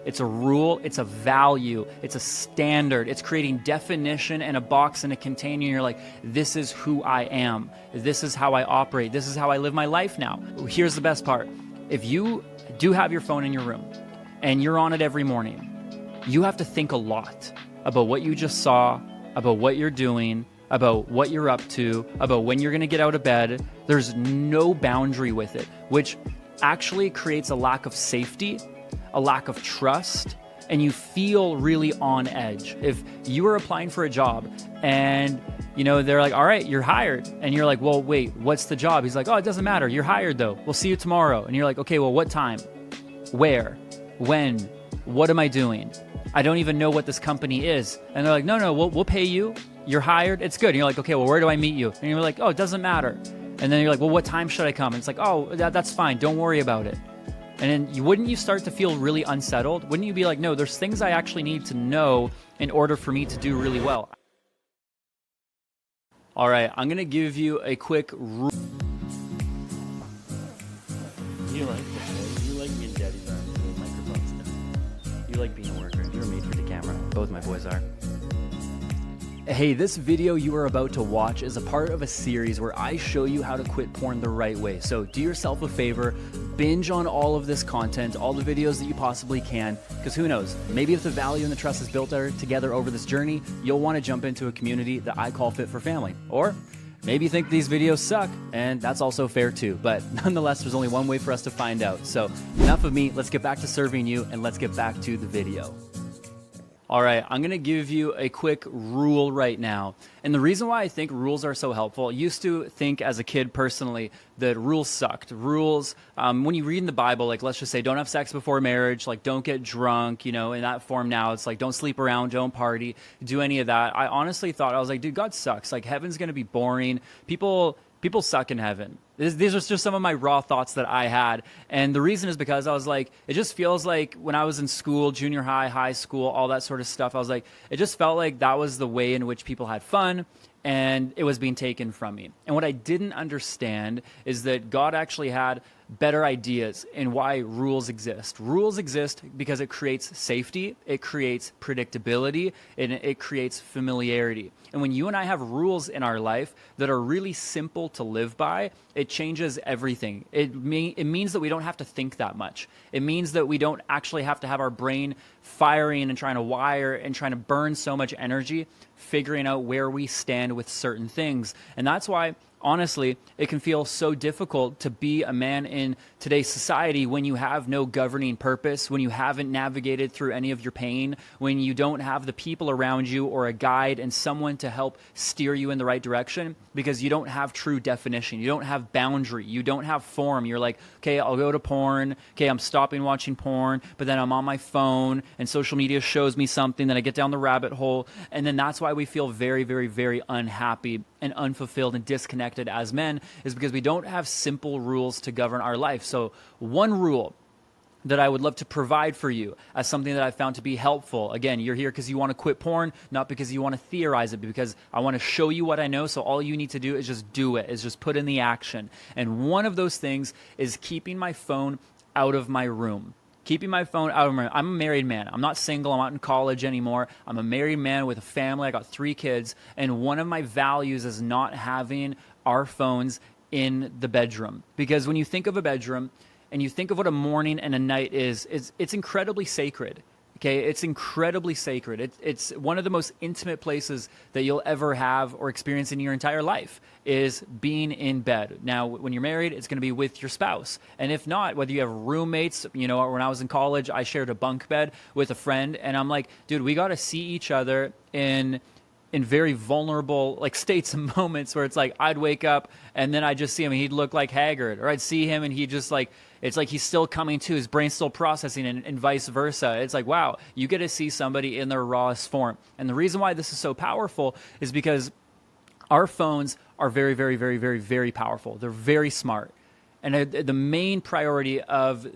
It's a rule, it's a value, it's a standard. It's creating definition and a box and a container. You're like, this is who I am. This is how I operate. This is how I live my life now. Here's the best part. If you do have your phone in your room and you're on it every morning, you have to think a lot about what you just saw, about what you're doing, about what you're up to, about when you're going to get out of bed. There's no boundary with it, which actually creates a lack of safety, a lack of trust, and you feel really on edge. If you are applying for a job and they're like, all right, you're hired. And you're like, well, wait, what's the job? He's like, oh, it doesn't matter. You're hired though. We'll see you tomorrow. And you're like, okay, well, what time? Where? When? What am I doing? I don't even know what this company is. And they're like, no, we'll pay you. You're hired. It's good. And you're like, okay, well, where do I meet you? And you're like, oh, it doesn't matter. And then you're like, well, what time should I come? And it's like, oh, that's fine. Don't worry about it. And then wouldn't you start to feel really unsettled? Wouldn't you be like, no, there's things I actually need to know in order for me to do really well? All right, I'm going to give you a quick rule. You like being daddy's arms with microphones. You like being a worker. You're made for the camera. Both my boys are. Hey, this video you are about to watch is a part of a series where I show you how to quit porn the right way. So do yourself a favor, binge on all of this content, all the videos that you possibly can, because who knows, maybe if the value and the trust is built together over this journey, you'll want to jump into a community that I call Fit for Family. Or maybe you think these videos suck, and that's also fair too. But nonetheless, there's only one way for us to find out. So enough of me, let's get back to serving you and let's get back to the video. All right, I'm going to give you a quick rule right now. And the reason why I think rules are so helpful, I used to think as a kid personally that rules sucked. Rules, when you read in the Bible, like let's just say don't have sex before marriage, like don't get drunk, in that form now, it's like don't sleep around, don't party, do any of that. I honestly thought, I was like, dude, God sucks. Like heaven's going to be boring. People suck in heaven. These are just some of my raw thoughts that I had. And the reason is because I was like, it just feels like when I was in school, junior high, high school, all that sort of stuff, I was like, it just felt like that was the way in which people had fun and it was being taken from me. And what I didn't understand is that God actually had better ideas in why rules exist. Rules exist because it creates safety, it creates predictability, and it creates familiarity. And when you and I have rules in our life that are really simple to live by, it changes everything. It means that we don't have to think that much. It means that we don't actually have to have our brain firing and trying to wire and trying to burn so much energy figuring out where we stand with certain things. And that's why, honestly, it can feel so difficult to be a man in today's society when you have no governing purpose, when you haven't navigated through any of your pain, when you don't have the people around you or a guide and someone to help steer you in the right direction, because you don't have true definition. You don't have boundary. You don't have form. You're like, okay, I'll go to porn. Okay, I'm stopping watching porn, but then I'm on my phone and social media shows me something, then I get down the rabbit hole. And then that's why we feel very, very, very unhappy and unfulfilled and disconnected as men, is because we don't have simple rules to govern our life. So one rule that I would love to provide for you as something that I found to be helpful. Again, you're here because you want to quit porn, not because you want to theorize it, but because I want to show you what I know. So all you need to do is just do it, is just put in the action. And one of those things is keeping my phone out of my room. Keeping my phone out of my room. I'm a married man. I'm not single. I'm not in college anymore. I'm a married man with a family. I got 3 kids. And one of my values is not having our phones in the bedroom. Because when you think of a bedroom and you think of what a morning and a night is, it's incredibly sacred. Okay, it's incredibly sacred. It's one of the most intimate places that you'll ever have or experience in your entire life, is being in bed. Now, when you're married, it's going to be with your spouse. And if not, whether you have roommates, when I was in college, I shared a bunk bed with a friend, and I'm like, dude, we got to see each other in very vulnerable states and moments where it's like I'd wake up and then I'd just see him and he'd look like haggard, or I'd see him and he just it's like he's still coming to, his brain's still processing, and vice versa. It's like, wow, you get to see somebody in their rawest form. And the reason why this is so powerful is because our phones are very, very, very, very, very powerful. They're very smart. And the main priority of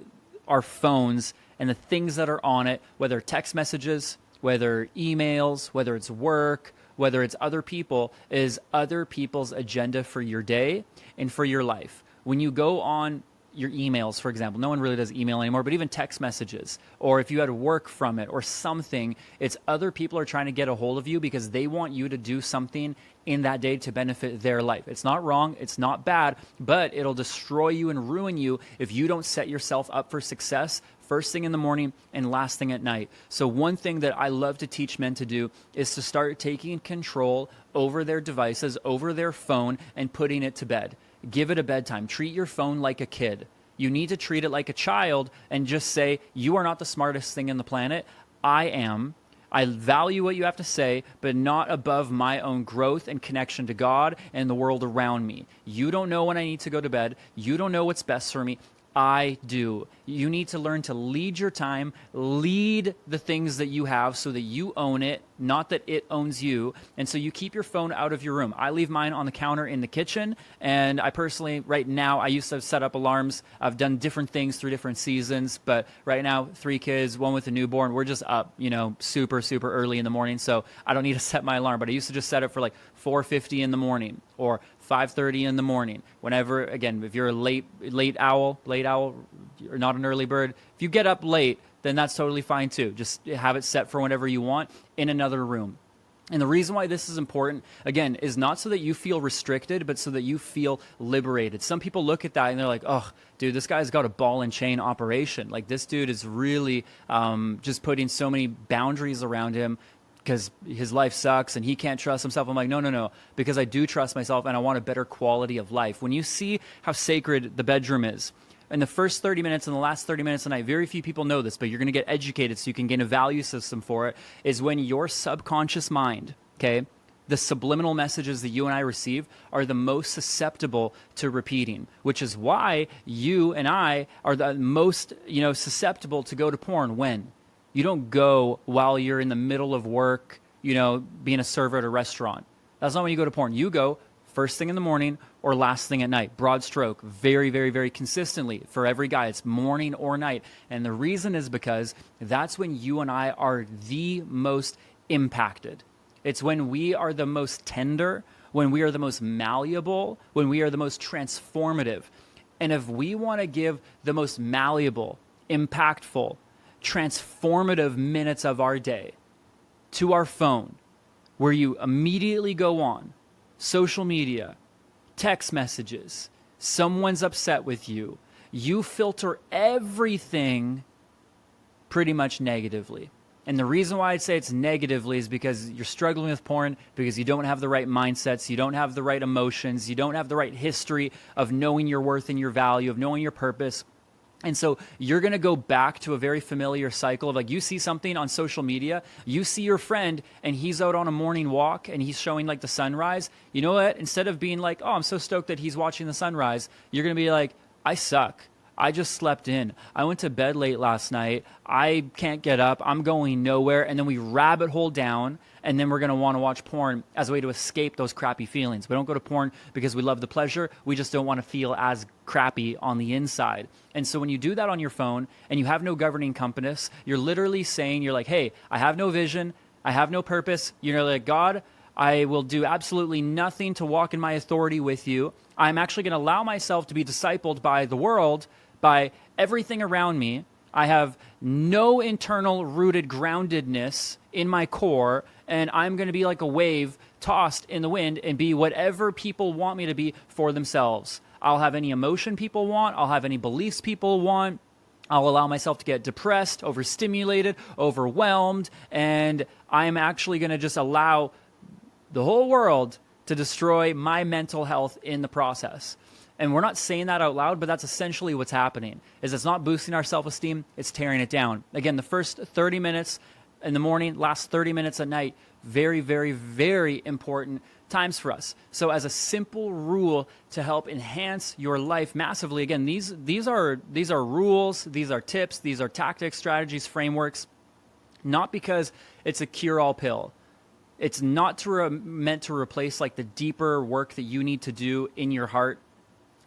our phones and the things that are on it, whether text messages, whether emails, whether it's work, whether it's other people, is other people's agenda for your day and for your life. When you go on your emails, for example. No one really does email anymore, but even text messages, or if you had work from it or something, it's other people are trying to get a hold of you because they want you to do something in that day to benefit their life. It's not wrong, it's not bad, but it'll destroy you and ruin you if you don't set yourself up for success first thing in the morning and last thing at night. So one thing that I love to teach men to do is to start taking control over their devices, over their phone, and putting it to bed. Give it a bedtime. Treat your phone like a kid. You need to treat it like a child and just say, you are not the smartest thing in the planet. I am. I value what you have to say, but not above my own growth and connection to God and the world around me. You don't know when I need to go to bed. You don't know what's best for me. I do. You need to learn to lead your time, lead the things that you have so that you own it, not that it owns you. And so you keep your phone out of your room. I leave mine on the counter in the kitchen. And I personally, right now, I used to set up alarms. I've done different things through different seasons. But right now, 3 kids, 1 with a newborn, we're just up, super, super early in the morning. So I don't need to set my alarm. But I used to just set it for like 4:50 in the morning or 5:30 in the morning. Whenever, again, if you're a late owl, you're not an early bird. If you get up late, then that's totally fine too. Just have it set for whenever you want in another room. And the reason why this is important, again, is not so that you feel restricted, but so that you feel liberated. Some people look at that and they're like, oh, dude, this guy's got a ball and chain operation. Like, this dude is really just putting so many boundaries around him because his life sucks and he can't trust himself. I'm like, no, because I do trust myself and I want a better quality of life. When you see how sacred the bedroom is, in the first 30 minutes and the last 30 minutes of the night, very few people know this, but you're going to get educated so you can gain a value system for it, is when your subconscious mind, okay, the subliminal messages that you and I receive are the most susceptible to repeating, which is why you and I are the most, susceptible to go to porn. When? You don't go while you're in the middle of work, being a server at a restaurant. That's not when you go to porn. You go first thing in the morning or last thing at night. Broad stroke, very, very, very consistently for every guy. It's morning or night. And the reason is because that's when you and I are the most impacted. It's when we are the most tender, when we are the most malleable, when we are the most transformative. And if we want to give the most malleable, impactful, transformative minutes of our day to our phone, where you immediately go on social media, text messages, someone's upset with you, you filter everything pretty much negatively. And the reason why I'd say it's negatively is because you're struggling with porn, because you don't have the right mindsets, you don't have the right emotions, you don't have the right history of knowing your worth and your value, of knowing your purpose. And so you're going to go back to a very familiar cycle of, like, you see something on social media, you see your friend and he's out on a morning walk and he's showing like the sunrise. You know what? Instead of being like, oh, I'm so stoked that he's watching the sunrise, you're going to be like, I suck. I just slept in. I went to bed late last night. I can't get up. I'm going nowhere. And then we rabbit hole down, and then we're going to want to watch porn as a way to escape those crappy feelings. We don't go to porn because we love the pleasure. We just don't want to feel as crappy on the inside. And so when you do that on your phone and you have no governing compass, you're literally saying, you're like, hey, I have no vision. I have no purpose. You're like, God, I will do absolutely nothing to walk in my authority with you. I'm actually going to allow myself to be discipled by the world, by everything around me. I have no internal rooted groundedness in my core, and I'm going to be like a wave tossed in the wind and be whatever people want me to be for themselves. I'll have any emotion people want. I'll have any beliefs people want. I'll allow myself to get depressed, overstimulated, overwhelmed, and I'm actually going to just allow the whole world to destroy my mental health in the process. And we're not saying that out loud, but that's essentially what's happening. Is it's not boosting our self-esteem, it's tearing it down. Again, the first 30 minutes in the morning, last 30 minutes at night, very, very, very important times for us. So as a simple rule to help enhance your life massively, again, these are rules, these are tips, these are tactics, strategies, frameworks, not because it's a cure-all pill. It's not meant to replace like the deeper work that you need to do in your heart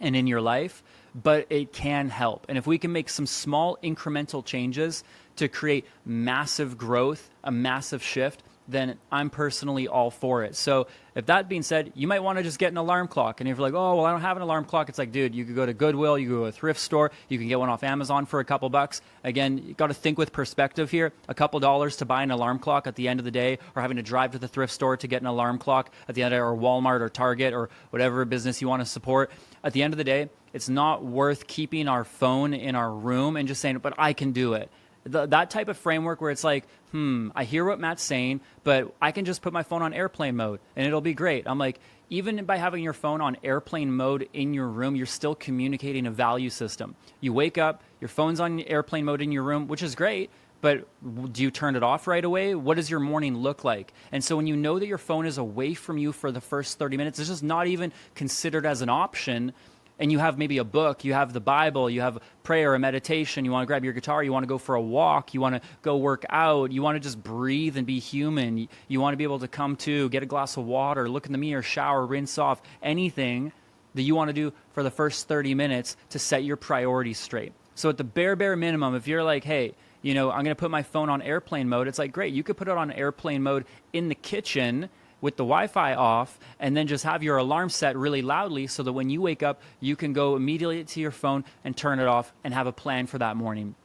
and in your life, but it can help. And if we can make some small incremental changes to create massive growth, a massive shift, then I'm personally all for it. So if that being said, you might want to just get an alarm clock. And if you're like, oh, well, I don't have an alarm clock, it's like, dude, you could go to Goodwill, you could go to a thrift store, you can get one off Amazon for a couple bucks. Again, you got to think with perspective here. A couple dollars to buy an alarm clock at the end of the day, or having to drive to the thrift store to get an alarm clock at the end of the day, or Walmart or Target or whatever business you want to support. At the end of the day, it's not worth keeping our phone in our room and just saying, but I can do it. That type of framework where it's like, I hear what Matt's saying, but I can just put my phone on airplane mode and it'll be great. I'm like, even by having your phone on airplane mode in your room, you're still communicating a value system. You wake up, your phone's on airplane mode in your room, which is great, but do you turn it off right away? What does your morning look like? And so when you know that your phone is away from you for the first 30 minutes, it's just not even considered as an option. And you have maybe a book, you have the Bible, you have prayer, a meditation, you want to grab your guitar, you want to go for a walk, you want to go work out, you want to just breathe and be human, you want to be able to come to, get a glass of water, look in the mirror, shower, rinse off, anything that you want to do for the first 30 minutes to set your priorities straight. So at the bare minimum, if you're like, hey, I'm going to put my phone on airplane mode, it's like, great, you could put it on airplane mode in the kitchen with the Wi-Fi off, and then just have your alarm set really loudly so that when you wake up, you can go immediately to your phone and turn it off and have a plan for that morning.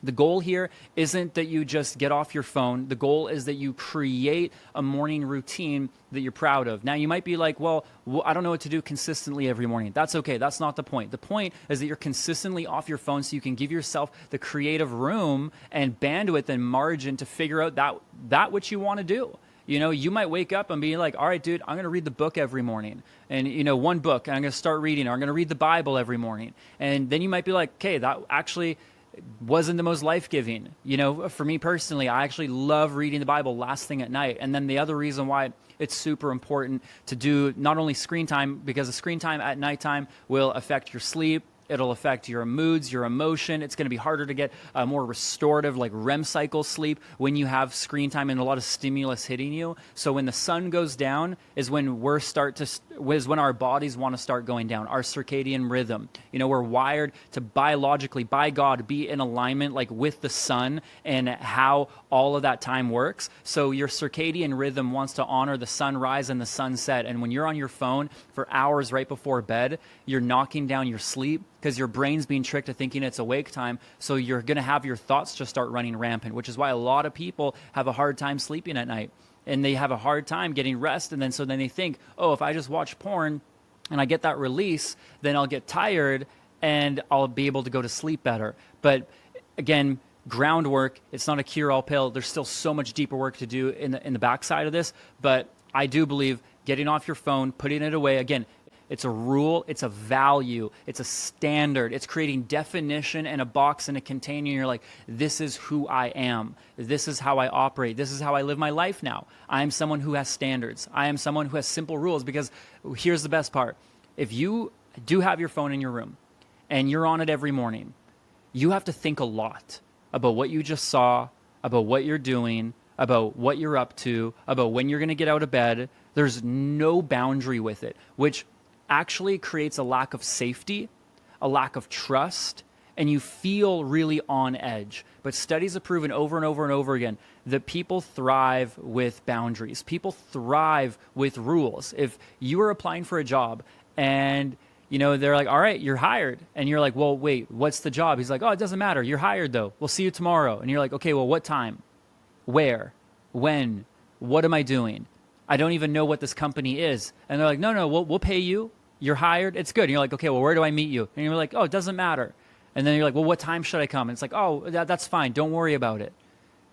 The goal here isn't that you just get off your phone. The goal is that you create a morning routine that you're proud of. Now, you might be like, well, I don't know what to do consistently every morning. That's okay. That's not the point. The point is that you're consistently off your phone so you can give yourself the creative room and bandwidth and margin to figure out that which you want to do. You might wake up and be like, all right, dude, I'm going to read the book every morning. And, one book, and I'm going to start reading, or I'm going to read the Bible every morning. And then you might be like, okay, that actually wasn't the most life-giving. For me personally, I actually love reading the Bible last thing at night. And then the other reason why it's super important to do not only screen time, because the screen time at nighttime will affect your sleep. It'll affect your moods, your emotion. It's going to be harder to get a more restorative, like REM cycle sleep when you have screen time and a lot of stimulus hitting you. So when the sun goes down is when our bodies want to start going down. Our circadian rhythm. We're wired to biologically, by God, be in alignment like with the sun and how all of that time works. So your circadian rhythm wants to honor the sunrise and the sunset. And when you're on your phone for hours right before bed, you're knocking down your sleep, because your brain's being tricked to thinking it's awake time. So you're going to have your thoughts just start running rampant, which is why a lot of people have a hard time sleeping at night. And they have a hard time getting rest. And then they think, oh, if I just watch porn and I get that release, then I'll get tired and I'll be able to go to sleep better. But again, groundwork, it's not a cure-all pill. There's still so much deeper work to do in the backside of this. But I do believe getting off your phone, putting it away, again, it's a rule, it's a value, it's a standard. It's creating definition and a box and a container. And you're like, this is who I am. This is how I operate. This is how I live my life now. I am someone who has standards. I am someone who has simple rules, because here's the best part. If you do have your phone in your room and you're on it every morning, you have to think a lot about what you just saw, about what you're doing, about what you're up to, about when you're going to get out of bed. There's no boundary with it, which actually creates a lack of safety, a lack of trust, and you feel really on edge. But studies have proven over and over and over again that people thrive with boundaries. People thrive with rules. If you are applying for a job and they're like, all right, you're hired. And you're like, well, wait, what's the job? He's like, oh, it doesn't matter. You're hired though. We'll see you tomorrow. And you're like, okay, well, what time? Where? When? What am I doing? I don't even know what this company is. And they're like, no, we'll pay you. You're hired. It's good. And you're like, okay, well, where do I meet you? And you're like, oh, it doesn't matter. And then you're like, well, what time should I come? And it's like, oh, that's fine. Don't worry about it.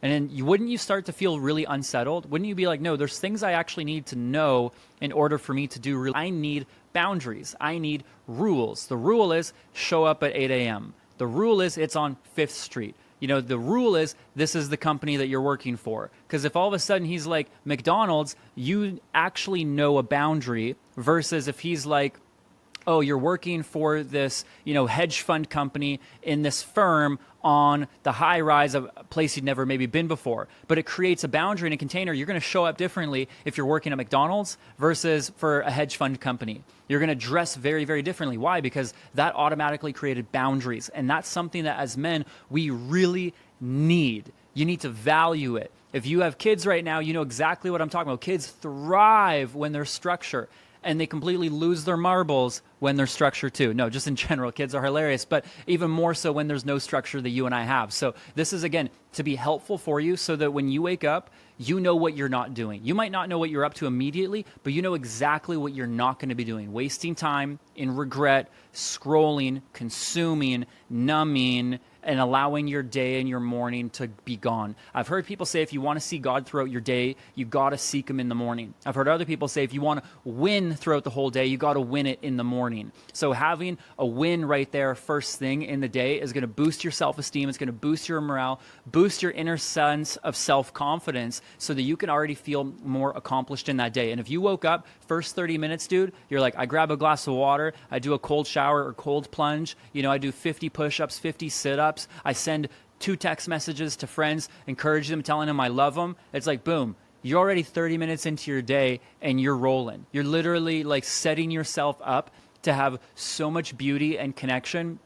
And then wouldn't you start to feel really unsettled? Wouldn't you be like, no, there's things I actually need to know in order for me to do. I need boundaries. I need rules. The rule is show up at 8 a.m. The rule is it's on 5th Street. The rule is this is the company that you're working for. Because if all of a sudden he's like McDonald's, you actually know a boundary, versus if he's like, oh, you're working for this, hedge fund company in this firm on the high rise of a place you'd never maybe been before. But it creates a boundary in a container. You're going to show up differently if you're working at McDonald's versus for a hedge fund company. You're going to dress very, very differently. Why? Because that automatically created boundaries. And that's something that as men, we really need. You need to value it. If you have kids right now, you know exactly what I'm talking about. Kids thrive when there's structure, and they completely lose their marbles when there's structure too. No, just in general, kids are hilarious, but even more so when there's no structure that you and I have. So this is, again, to be helpful for you so that when you wake up, you know what you're not doing. You might not know what you're up to immediately, but you know exactly what you're not going to be doing. Wasting time in regret, scrolling, consuming, numbing, and allowing your day and your morning to be gone. I've heard people say if you want to see God throughout your day, you got to seek him in the morning. I've heard other people say if you want to win throughout the whole day, you got to win it in the morning. So having a win right there first thing in the day is going to boost your self-esteem. It's going to boost your morale, boost your inner sense of self-confidence so that you can already feel more accomplished in that day. And if you woke up first 30 minutes, dude, you're like, I grab a glass of water, I do a cold shower or cold plunge, I do 50 push-ups, 50 sit-ups, I send 2 text messages to friends, encourage them, telling them I love them. It's like, boom, you're already 30 minutes into your day and you're rolling. You're literally like setting yourself up to have so much beauty and connection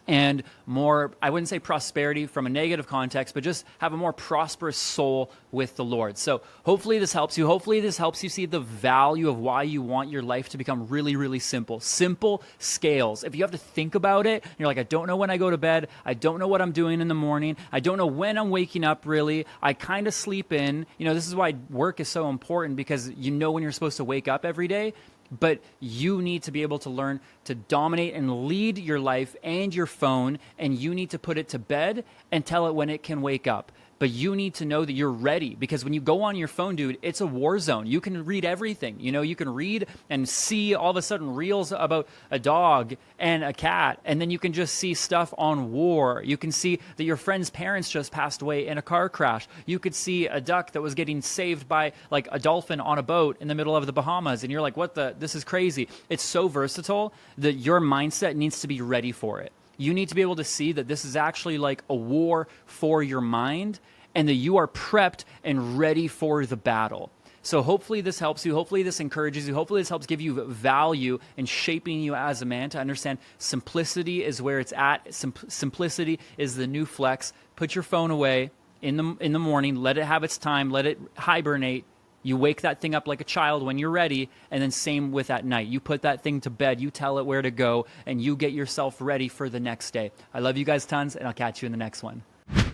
and more, I wouldn't say prosperity from a negative context, but just have a more prosperous soul with the Lord. So hopefully this helps you. Hopefully this helps you see the value of why you want your life to become really, really simple. Simple scales. If you have to think about it, you're like, I don't know when I go to bed. I don't know what I'm doing in the morning. I don't know when I'm waking up really. I kind of sleep in. This is why work is so important, because you know when you're supposed to wake up every day. But you need to be able to learn to dominate and lead your life and your phone, and you need to put it to bed and tell it when it can wake up. But you need to know that you're ready, because when you go on your phone, dude, it's a war zone. You can read everything. You can read and see all of a sudden reels about a dog and a cat, and then you can just see stuff on war. You can see that your friend's parents just passed away in a car crash. You could see a duck that was getting saved by like a dolphin on a boat in the middle of the Bahamas, and you're like, this is crazy. It's so versatile that your mindset needs to be ready for it. You need to be able to see that this is actually like a war for your mind, and that you are prepped and ready for the battle. So hopefully this helps you. Hopefully this encourages you. Hopefully this helps give you value in shaping you as a man to understand simplicity is where it's at. Simplicity is the new flex. Put your phone away in the morning. Let it have its time. Let it hibernate. You wake that thing up like a child when you're ready, and then same with at night. You put that thing to bed, you tell it where to go, and you get yourself ready for the next day. I love you guys tons, and I'll catch you in the next one.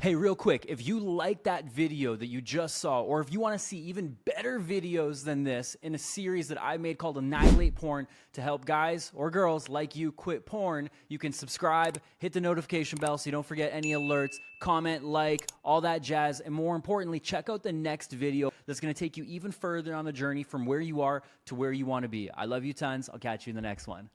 Hey, real quick, if you like that video that you just saw, or if you want to see even better videos than this in a series that I made called Annihilate Porn to help guys or girls like you quit porn, you can subscribe, hit the notification bell so you don't forget any alerts, comment, like, all that jazz, and more importantly, check out the next video that's going to take you even further on the journey from where you are to where you want to be. I love you tons. I'll catch you in the next one.